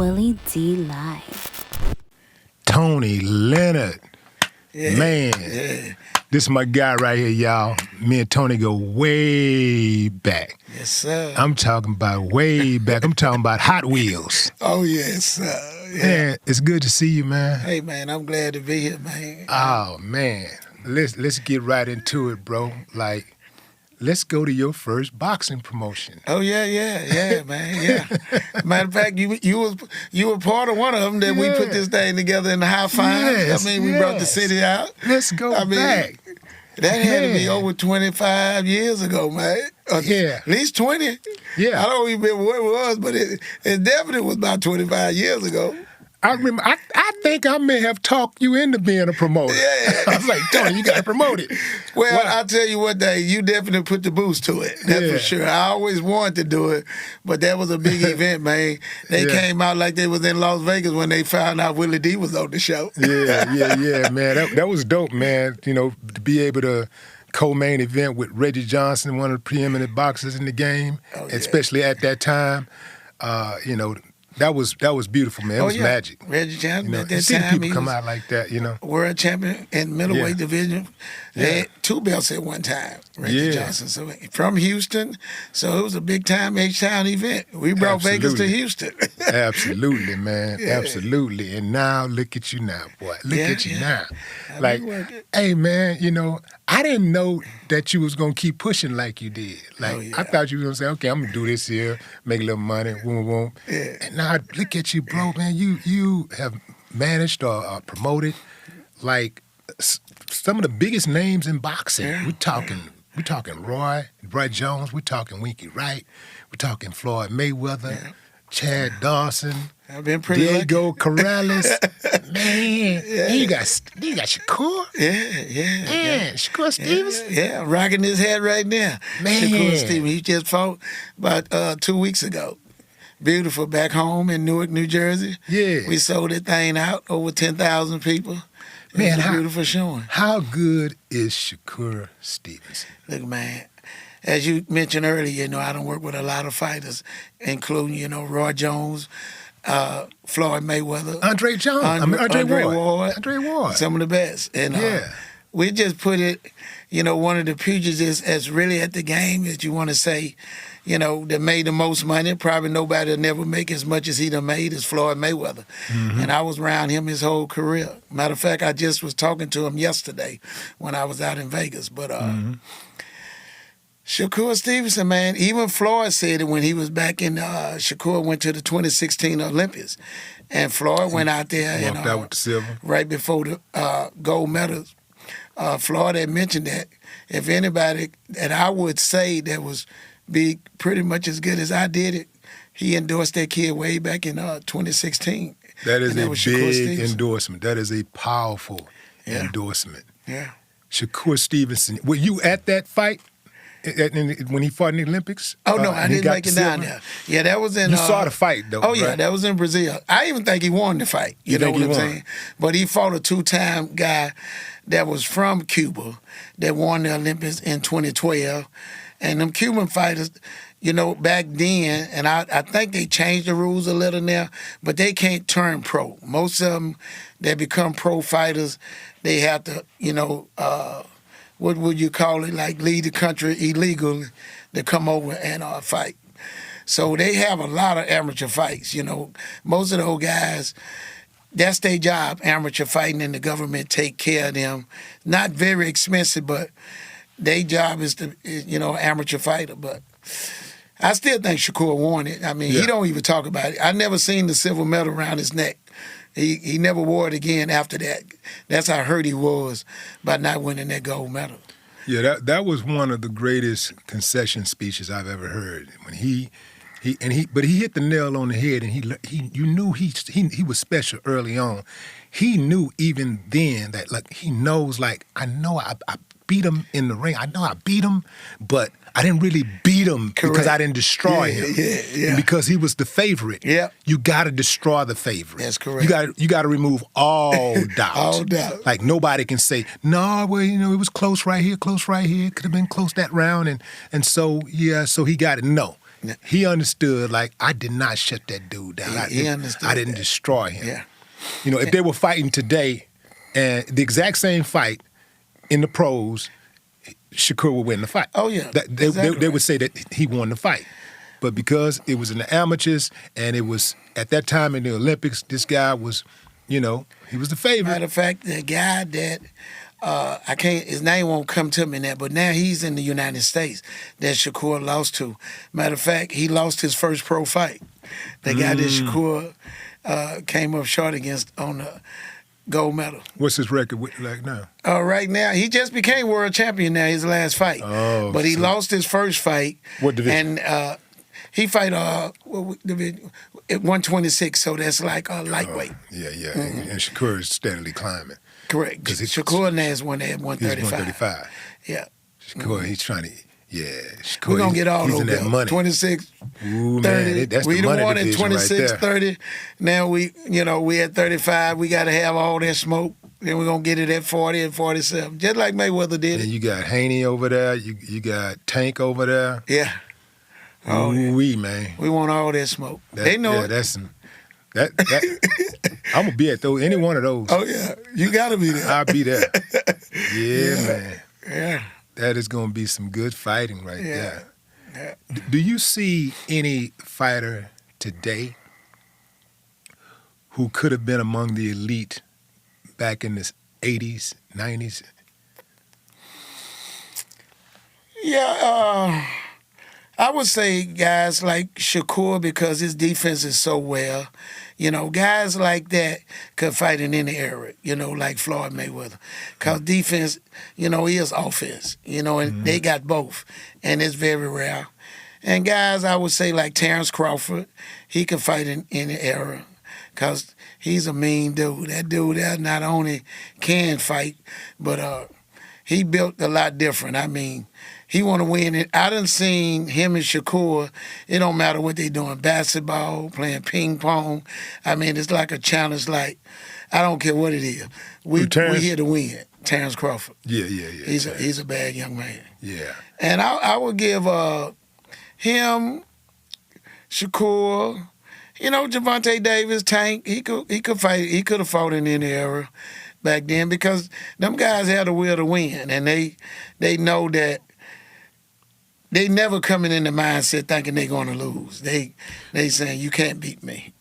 Willie D Live. Tony Leonard. Yeah, Man, yeah. this is my guy right here, y'all. Me and Tony go way back. Yes, sir. I'm talking about way back. I'm talking about Hot Wheels. Oh, yes, sir. Yeah. Man, it's good to see you, man. Hey, man, I'm glad to be here, man. Oh, man. Let's get right into it, bro. Like, let's go to your first boxing promotion. Oh, yeah, man, yeah. Matter of fact, you were part of one of them that we put this thing together in the high five. Yes, I mean, we brought the city out. Let's go back. That had to be over 25 years ago, man. Yeah. At least 20. Yeah. I don't even remember what it was, but it definitely was about 25 years ago. I remember, I think I may have talked you into being a promoter. Yeah. I was like, Tony, you got to promote it. Well, Wow. I'll tell you what, Dave, you definitely put the boost to it. That's Yeah. for sure. I always wanted to do it, but that was a big event, man. They came out like they was in Las Vegas when they found out Willie D was on the show. Yeah, man. That was dope, man. You know, to be able to co-main event with Reggie Johnson, one of the preeminent boxers in the game, especially at that time. You know, that was beautiful, man. It was magic. Reggie Johnson You know, at that seeing time, people he come was out like that, you know. world champion in middleweight division. They Yeah. had 2 belts at one time, Reggie Yeah. Johnson. So from Houston, so it was a big time H-Town event. We brought Vegas to Absolutely. Houston. Absolutely, man. Yeah. Absolutely. And now, look at you now, boy. Look at you now. I Like, be working. hey, man, you know, I didn't know that you was going to keep pushing like you did. Like, I thought you were going to say, okay, I'm going to do this here, make a little money, boom. Yeah. And now, look at you, bro, man. You have managed or promoted, like, some of the biggest names in boxing. Yeah. We're talking Roy Jones. We're talking Winky Wright. We're talking Floyd Mayweather, Chad Dawson, I've been pretty Diego Corrales. Man, and you got Shakur. Yeah. Man, Shakur Stevenson. Yeah, rocking his head right now. Man. Shakur Stevenson, he just fought about 2 weeks ago. Beautiful, back home in Newark, New Jersey. Yeah. We sold that thing out, over 10,000 people. It Man, was a beautiful showing. How good is Shakur Stevenson? Look, man, as you mentioned earlier, you know, I don't work with a lot of fighters, including, you know, Roy Jones, Floyd Mayweather. Andre Jones. Andre Ward. Andre Ward. Some of the best. And Yeah. we just put it, you know, one of the pugilists as really at the game, as you want to say, you know, that made the most money. Probably nobody will never make as much as he done made as Floyd Mayweather. And I was around him his whole career. Matter of fact, I just was talking to him yesterday when I was out in Vegas. But Shakur Stevenson, man, even Floyd said it when he was back in, Shakur went to the 2016 Olympics. And Floyd went out there and Walked out with the silver. right before the gold medals. Floyd had mentioned that if anybody that I would say that was be pretty much as good as I did it, he endorsed that kid way back in 2016. That is And a was Shakur big Stevenson. endorsement. That is a powerful endorsement. Yeah. Shakur Stevenson. Were you at that fight when he fought in the Olympics? Oh, no, I and he didn't got make the it down silver? there. Yeah, that was in... You saw the fight, though, Oh, yeah, right? that was in Brazil. I even think he won the fight. You know think what he I'm won? saying? But he fought a 2-time guy that was from Cuba that won the Olympics in 2012. And them Cuban fighters, you know, back then, and I think they changed the rules a little now, but they can't turn pro. Most of them that become pro fighters, they have to, you know, what would you call it, like leave the country illegally to come over and fight. So they have a lot of amateur fights, you know. Most of those guys, that's their job, amateur fighting, and the government take care of them. Not very expensive, but their job is to, you know, amateur fighter. But I still think Shakur won it. I mean, he don't even talk about it. I never seen the silver medal around his neck. He never wore it again after that. That's how hurt he was by not winning that gold medal. Yeah, that was one of the greatest concession speeches I've ever heard. When he hit the nail on the head, and you knew he was special early on. He knew even then that, like, he knows, like, I know I beat him in the ring. I know I beat him, but I didn't really beat him because I didn't destroy him. Yeah. And because he was the favorite. Yeah. You got to destroy the favorite. That's correct. You got to remove all doubt. All doubt. Like, nobody can say, no, well, you know, it was close right here. Could have been close that round. And so he got it. No. Yeah. He understood, like, I did not shut that dude down. He understood I didn't that. destroy him. Yeah. You know, if they were fighting today, and the exact same fight in the pros, Shakur would win the fight. Oh, yeah. They Exactly would say that he won the fight. But because it was in the amateurs, and it was, at that time in the Olympics, this guy was, you know, he was the favorite. Matter of fact, the guy that I can't, his name won't come to me now, but now he's in the United States that Shakur lost to. Matter of fact, he lost his first pro fight. The guy that Shakur came up short against on the gold medal. What's his record like now? Right now, he just became world champion now, his last fight. Oh, but he lost his first fight. What division? And he fight at 126, so that's like lightweight. Yeah. And Shakur is steadily climbing. Correct. Because Shakur now is one at 135. He's 135. Yeah. Shakur, he's trying to, Shakur, We're going to get all he's those in that money. 26, Ooh, 30. man, that's We the money done won at division 26, right there. 30. Now we at 35. We got to have all that smoke. Then we're going to get it at 40 and 47, just like Mayweather did And it. you got Haney over there. You got Tank over there. Yeah. Oh, yeah. Ooh-wee, man. We want all that smoke. They know it. That I'm gonna be at any one of those. Oh, yeah. You got to be there. I'll be there. Yeah, man. Yeah. That is gonna be some good fighting right there. Yeah. Do you see any fighter today who could have been among the elite back in the 80s, 90s? Yeah, I would say guys like Shakur because his defense is so well. You know, guys like that could fight in any era, like Floyd Mayweather. Because defense, is offense, and they got both. And it's very rare. And guys, I would say like Terrence Crawford, he can fight in any era because he's a mean dude. That dude that not only can fight, but he built a lot different. I mean, he want to win it. I done seen him and Shakur. It don't matter what they doing, basketball, playing ping pong. I mean, it's like a challenge. Like, I don't care what it is. We here to win. Terrence Crawford. Yeah. He's a bad young man. Yeah. And I would give him, Shakur, Javante Davis, Tank. He could fight. He could have fought in any era back then because them guys had a will to win, and they know that. They never coming in the mindset thinking they're going to lose. They saying, you can't beat me.